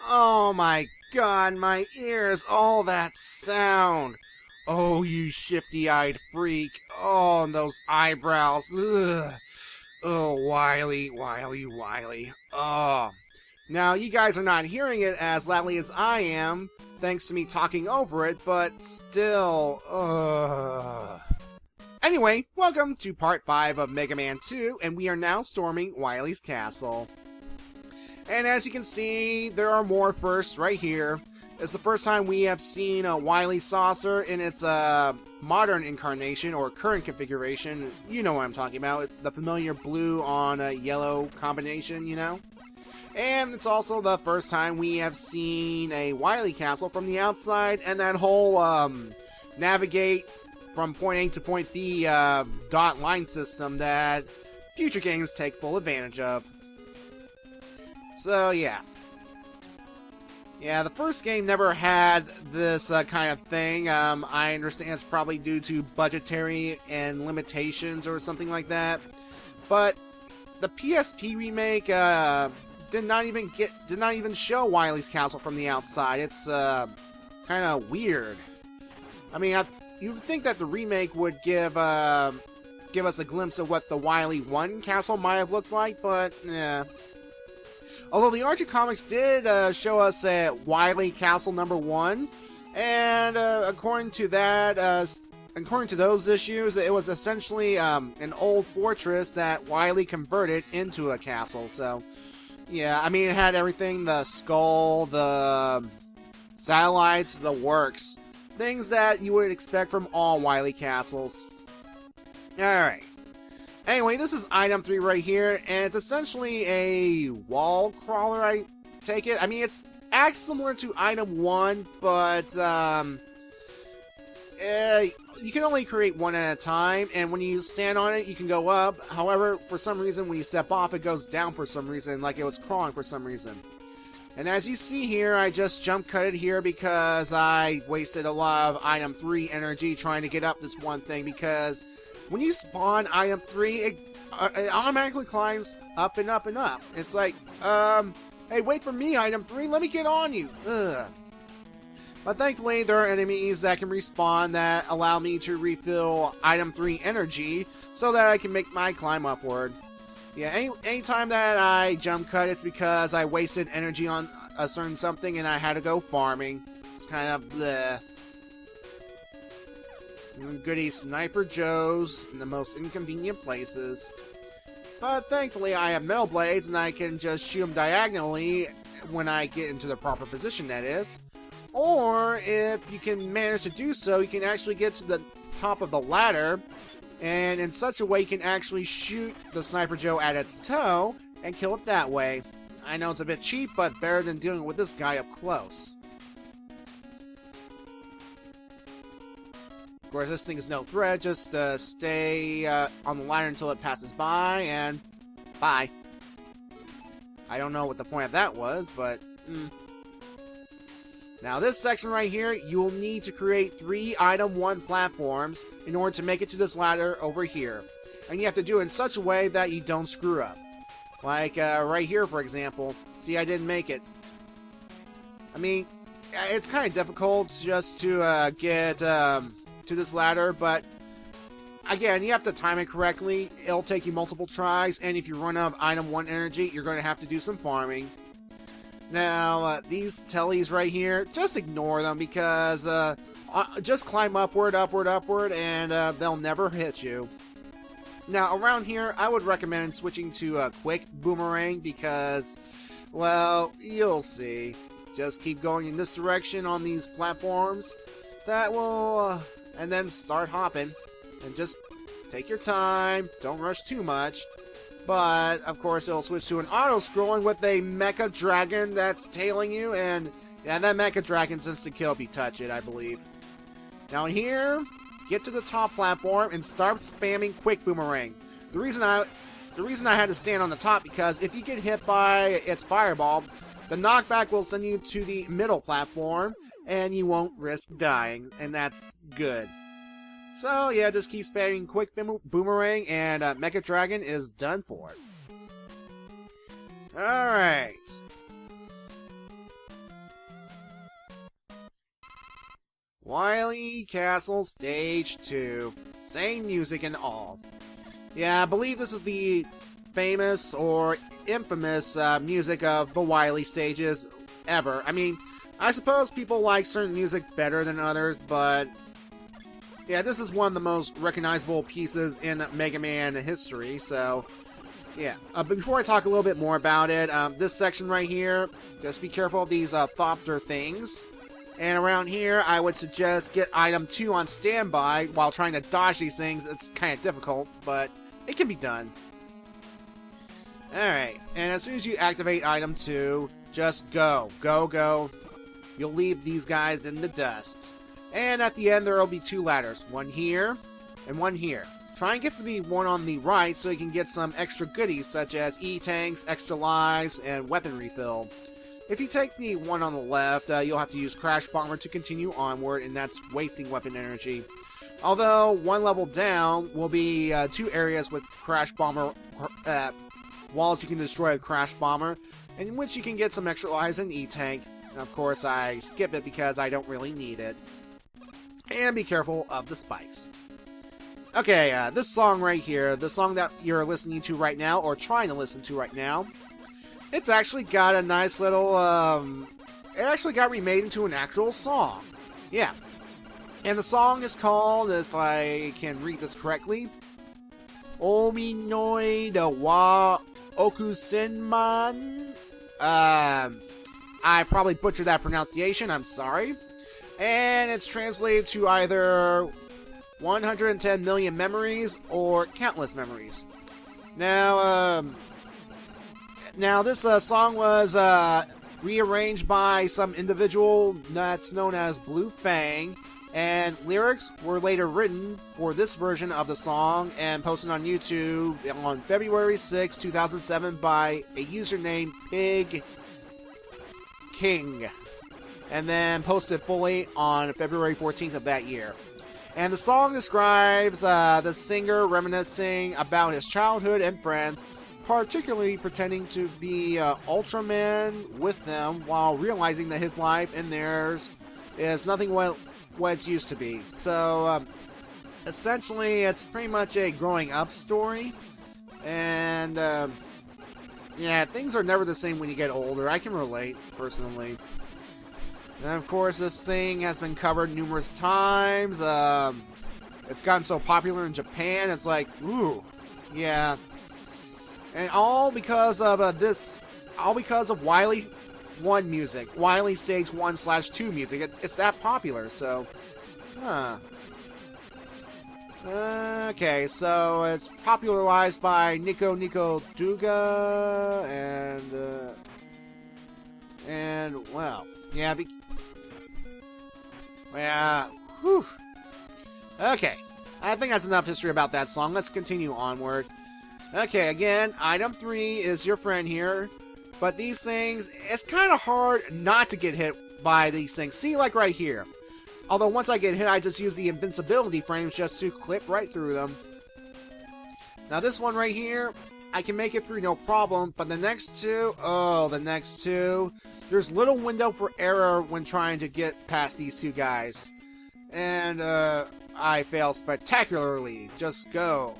Oh my god, my ears, all that sound. Oh, you shifty-eyed freak. Oh, and those eyebrows. Ugh. Oh, Wily, Wily, Wily. Oh. Now, you guys are not hearing it as loudly as I am, thanks to me talking over it, but still, Anyway, welcome to part 5 of Mega Man 2, and we are now storming Wily's castle. And as you can see, there are more firsts right here. It's the first time we have seen a Wily Saucer in its modern incarnation, or current configuration. You know what I'm talking about, the familiar blue on a yellow combination, you know? And it's also the first time we have seen a Wily castle from the outside, and that whole navigate from point A to point B dot line system that future games take full advantage of. So yeah. Yeah, the first game never had this kind of thing. I understand it's probably due to budgetary and limitations or something like that. But the PSP remake did not even show Wily's castle from the outside. It's kind of weird. I mean, you'd think that the remake would give us a glimpse of what the Wily 1 castle might have looked like, but yeah. Although the Archie comics did show us a Wily Castle number 1, and according to those issues, it was essentially an old fortress that Wily converted into a castle. So, yeah, I mean, it had everything: the skull, the satellites, the works, things that you would expect from all Wily castles. All right. Anyway, this is item 3 right here, and it's essentially a wall crawler, I take it. I mean, it's acts similar to item 1, but you can only create one at a time, and when you stand on it, you can go up. However, for some reason, when you step off, it goes down for some reason, like it was crawling for some reason. And as you see here, I just jump cut it here because I wasted a lot of item 3 energy trying to get up this one thing, because when you spawn item 3, it automatically climbs up and up and up. It's like, hey, wait for me, item 3, let me get on you. Ugh. But thankfully, there are enemies that can respawn that allow me to refill item 3 energy so that I can make my climb upward. Yeah, anytime that I jump cut, it's because I wasted energy on a certain something and I had to go farming. It's kind of bleh. Goody Sniper Joes in the most inconvenient places. But thankfully I have metal blades and I can just shoot them diagonally when I get into the proper position, that is. Or if you can manage to do so, you can actually get to the top of the ladder, and in such a way you can actually shoot the Sniper Joe at its toe and kill it that way. I know it's a bit cheap, but better than dealing with this guy up close. Of course, this thing is no threat, just stay on the ladder until it passes by, and bye. I don't know what the point of that was, but Now this section right here, you will need to create 3 item 1 platforms in order to make it to this ladder over here. And you have to do it in such a way that you don't screw up. Like right here, for example. See, I didn't make it. I mean, it's kind of difficult just to get to this ladder, but again, you have to time it correctly. It'll take you multiple tries, and if you run out of item 1 energy, you're going to have to do some farming. Now, these tellies right here, just ignore them because just climb upward, upward, upward, and they'll never hit you. Now, around here, I would recommend switching to a quick boomerang because, well, you'll see. Just keep going in this direction on these platforms. That will, and then start hopping. And just take your time, don't rush too much. But, of course, it'll switch to an auto-scrolling with a mecha dragon that's tailing you, and yeah, that mecha dragon's insta-kill if you touch it, I believe. Now here, get to the top platform and start spamming quick boomerang. The reason I had to stand on the top, because if you get hit by its fireball, the knockback will send you to the middle platform, and you won't risk dying, and that's good. So yeah, just keep spamming quick boomerang, and Mecha Dragon is done for. Alright. Wily Castle Stage 2. Same music and all. Yeah, I believe this is the famous or infamous music of the Wily stages ever. I mean, I suppose people like certain music better than others, but yeah, this is one of the most recognizable pieces in Mega Man history, so yeah. But before I talk a little bit more about it, this section right here, just be careful of these Thopter things. And around here, I would suggest get item 2 on standby while trying to dodge these things. It's kind of difficult, but it can be done. Alright, and as soon as you activate item 2, just go. Go, go. You'll leave these guys in the dust. And at the end, there will be 2 ladders. One here, and one here. Try and get for the one on the right so you can get some extra goodies, such as E-tanks, extra lives, and weapon refill. If you take the one on the left, you'll have to use Crash Bomber to continue onward, and that's wasting weapon energy. Although, one level down will be 2 areas with Crash Bomber walls you can destroy with Crash Bomber, in which you can get some extra lives and E-tank. Of course, I skip it because I don't really need it. And be careful of the spikes. Okay, this song right here, the song that you're listening to right now, or trying to listen to right now, it's actually got a nice little, it actually got remade into an actual song. Yeah. And the song is called, if I can read this correctly, Ominoi de wa Okusenman. I probably butchered that pronunciation, I'm sorry. And it's translated to either 110 million memories or countless memories. Now, this song was rearranged by some individual that's known as Blue Fang, and lyrics were later written for this version of the song and posted on YouTube on February 6, 2007 by a user named Pig King, and then posted fully on February 14th of that year. And the song describes the singer reminiscing about his childhood and friends, particularly pretending to be Ultraman with them while realizing that his life and theirs is nothing what it's used to be. So, essentially, it's pretty much a growing up story. And, yeah, things are never the same when you get older. I can relate, personally. And, of course, this thing has been covered numerous times. It's gotten so popular in Japan, it's like, ooh, yeah. And all because of all because of Wily 1 music. Wily Stage 1/2 music. It's that popular, so. Huh. Okay, so it's popularized by Nico Duga, and, well, yeah, yeah, whew. Okay, I think that's enough history about that song. Let's continue onward. Okay, again, item 3 is your friend here. But these things, it's kind of hard not to get hit by these things. See, like right here. Although once I get hit, I just use the invincibility frames just to clip right through them. Now this one right here, I can make it through no problem. But the next two, there's little window for error when trying to get past these 2 guys. And, I fail spectacularly. Just go.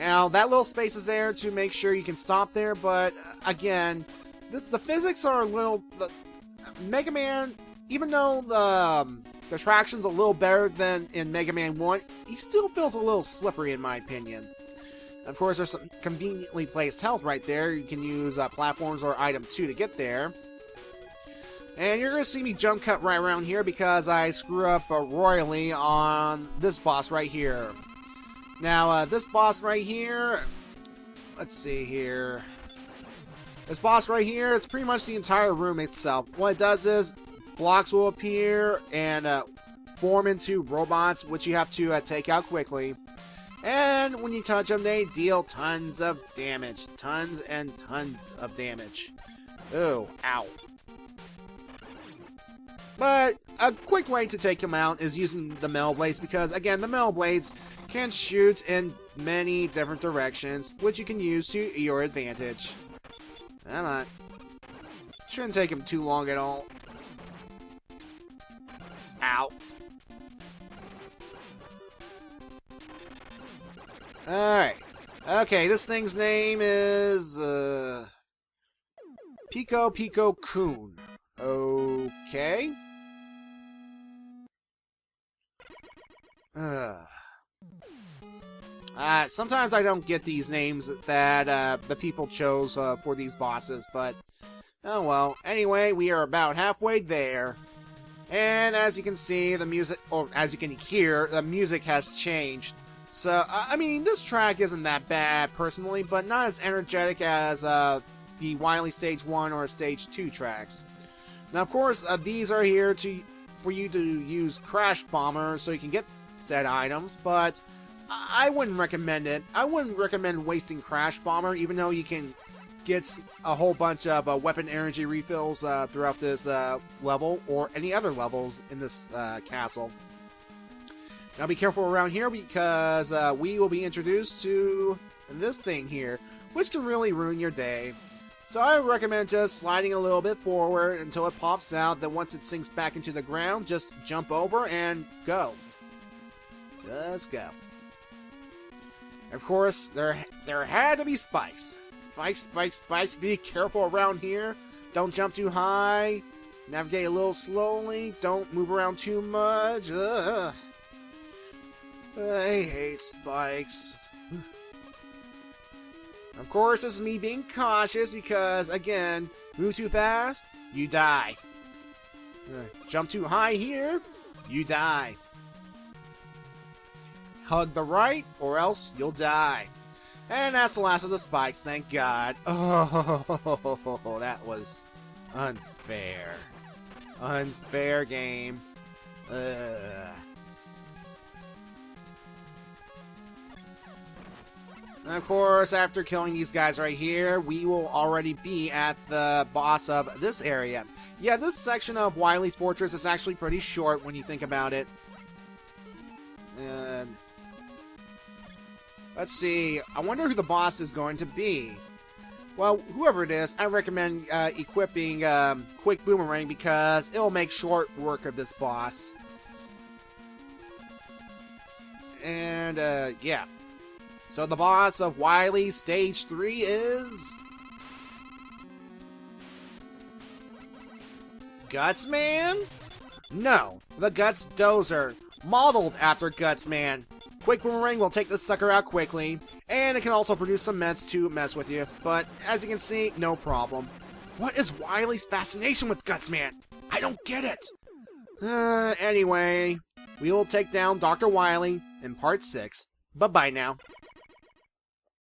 Now, that little space is there to make sure you can stop there, but, again, the physics are a little... Mega Man, even though the traction's a little better than in Mega Man 1, he still feels a little slippery, in my opinion. Of course, there's some conveniently placed health right there. You can use platforms or item 2 to get there. And you're going to see me jump cut right around here because I screw up royally on this boss right here. Now, this boss right here, let's see here. This boss right here is pretty much the entire room itself. What it does is, blocks will appear and form into robots, which you have to take out quickly. And when you touch them, they deal tons of damage. Tons and tons of damage. Ooh, ow. But a quick way to take them out is using the metal blades because, again, the metal blades can shoot in many different directions, which you can use to your advantage. Come on. Shouldn't take him too long at all. Alright. Okay, this thing's name is, Pico Pico Coon. Okay. Sometimes I don't get these names that the people chose for these bosses, but oh well. Anyway, we are about halfway there. And as you can see, the music, or as you can hear, the music has changed. So, I mean, this track isn't that bad, personally, but not as energetic as the Wily Stage 1 or Stage 2 tracks. Now, of course, these are here for you to use Crash Bomber so you can get said items, but I wouldn't recommend it. I wouldn't recommend wasting Crash Bomber, even though you can get a whole bunch of weapon energy refills throughout this level, or any other levels in this castle. Now be careful around here, because we will be introduced to this thing here, which can really ruin your day. So I recommend just sliding a little bit forward until it pops out, then once it sinks back into the ground, just jump over and go. Just go. Of course, there had to be spikes. Spikes, spikes, spikes. Be careful around here. Don't jump too high. Navigate a little slowly. Don't move around too much. Ugh. I hate spikes. Of course, this is me being cautious because, again, move too fast, you die. Jump too high here, you die. Hug the right, or else you'll die. And that's the last of the spikes, thank God. Oh, that was unfair. Unfair game. Ugh. And of course, after killing these guys right here, we will already be at the boss of this area. Yeah, this section of Wily's Fortress is actually pretty short when you think about it. And let's see, I wonder who the boss is going to be. Well, whoever it is, I recommend equipping Quick Boomerang because it'll make short work of this boss. And, yeah. So the boss of Wily Stage 3 is... Gutsman? No, the Guts Dozer, modeled after Gutsman. Quick Boomerang will take this sucker out quickly, and it can also produce some meds to mess with you, but as you can see, no problem. What is Wily's fascination with Gutsman? I don't get it! Anyway, we will take down Dr. Wily in Part 6. Bye-bye now.